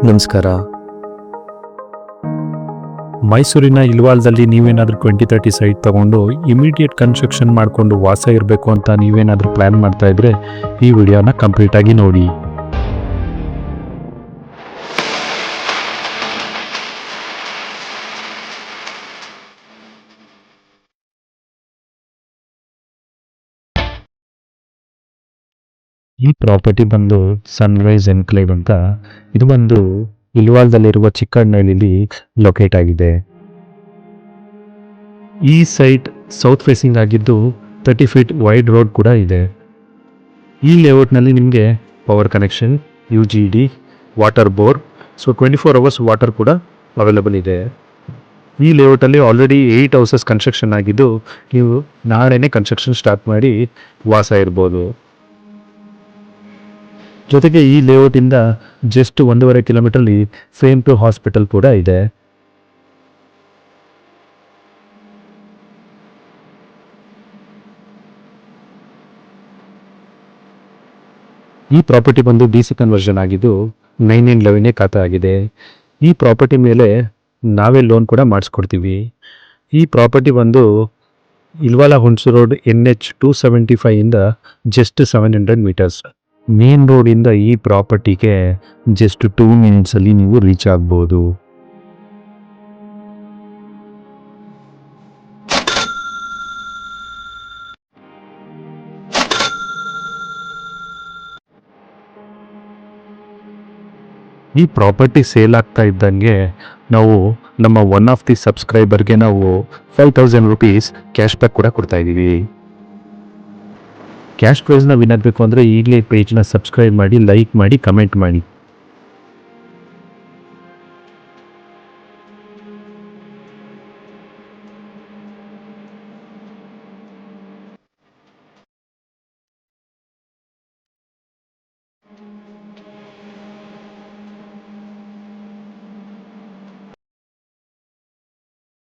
ನಮಸ್ಕಾರ. ಮೈಸೂರಿನ ಇಲ್ವಾಲ್ದಲ್ಲಿ ನೀವೇನಾದರೂ 2030 ಸೈಟ್ ತಗೊಂಡು ಇಮಿಡಿಯೇಟ್ ಕನ್ಸ್ಟ್ರಕ್ಷನ್ ಮಾಡಿಕೊಂಡು ವಾಸ ಇರಬೇಕು ಅಂತ ನೀವೇನಾದರೂ ಪ್ಲ್ಯಾನ್ ಮಾಡ್ತಾ ಇದ್ರೆ ಈ ವಿಡಿಯೋನ ಕಂಪ್ಲೀಟಾಗಿ ನೋಡಿ. ಈ ಪ್ರಾಪರ್ಟಿ ಬಂದು ಸನ್ರೈಸ್ ಎನ್ಕ್ಲೇವ್ ಅಂತ. ಇದು ಬಂದು ಇಲ್ವಾಲ್ದಲ್ಲಿರುವ ಚಿಕ್ಕಹಳ್ಳಿಲಿ ಲೊಕೇಟ್ ಆಗಿದೆ. ಈ ಸೈಟ್ ಸೌತ್ ಫೇಸಿಂಗ್ ಆಗಿದ್ದು 30 ಫೀಟ್ ವೈಡ್ ರೋಡ್ ಕೂಡ ಇದೆ. ಈ ಲೇಔಟ್ನಲ್ಲಿ ನಿಮಗೆ power connection, UGD, water bore, 24 hours water ಕೂಡ ಅವೈಲೇಬಲ್ ಇದೆ. ಈ ಲೇಔಟಲ್ಲಿ ಆಲ್ರೆಡಿ 8 ಹೌಸಸ್ ಕನ್ಸ್ಟ್ರಕ್ಷನ್ ಆಗಿದ್ದು ನೀವು ನಾಳೆನೇ ಕನ್ಸ್ಟ್ರಕ್ಷನ್ ಸ್ಟಾರ್ಟ್ ಮಾಡಿ ವಾಸ ಇರ್ಬೋದು. ಜೊತೆಗೆ ಈ ಲೇಔಟಿಂದ ಜಸ್ಟ್ 1.5 ಕಿಲೋಮೀಟರ್ಲಿ ಫೇಮ್ ಟು ಹಾಸ್ಪಿಟಲ್ ಕೂಡ ಇದೆ. ಈ ಪ್ರಾಪರ್ಟಿ ಬಂದು DC ಕನ್ವರ್ಷನ್ ಆಗಿದ್ದು 9/11 ಖಾತೆ ಆಗಿದೆ. ಈ ಪ್ರಾಪರ್ಟಿ ಮೇಲೆ ನಾವೇ ಲೋನ್ ಕೂಡ ಮಾಡಿಸ್ಕೊಡ್ತೀವಿ. ಈ ಪ್ರಾಪರ್ಟಿ ಬಂದು ಇಲ್ವಾಲ ಹುಣಸೂರು ರೋಡ್ NH 275 ಇಂದ ಜಸ್ಟ್ 700 ಮೀಟರ್ಸ್. ಮೇನ್ ರೋಡಿಂದ ಈ ಪ್ರಾಪರ್ಟಿಗೆ ಜಸ್ಟ್ 2 ಮಿನಿಟ್ಸಲ್ಲಿ ನೀವು ರೀಚ್ ಆಗ್ಬೋದು. ಈ ಪ್ರಾಪರ್ಟಿ ಸೇಲ್ ಆಗ್ತಾ ಇದ್ದಂಗೆ ನಾವು ನಮ್ಮ ಒನ್ ಆಫ್ ದಿ ಸಬ್ಸ್ಕ್ರೈಬರ್ಗೆ ನಾವು 5,000 rupees ಕ್ಯಾಶ್ ಬ್ಯಾಕ್ ಕೂಡ ಕೊಡ್ತಾ ಇದ್ದೀವಿ. ಕ್ಯಾಶ್ ಪ್ರೈಸ್ನ ವಿನ್ ಆಗಬೇಕು ಅಂದರೆ ಈಗಲೇ ಪೇಜ್ನ ಸಬ್ಸ್ಕ್ರೈಬ್ ಮಾಡಿ, ಲೈಕ್ ಮಾಡಿ, ಕಮೆಂಟ್ ಮಾಡಿ.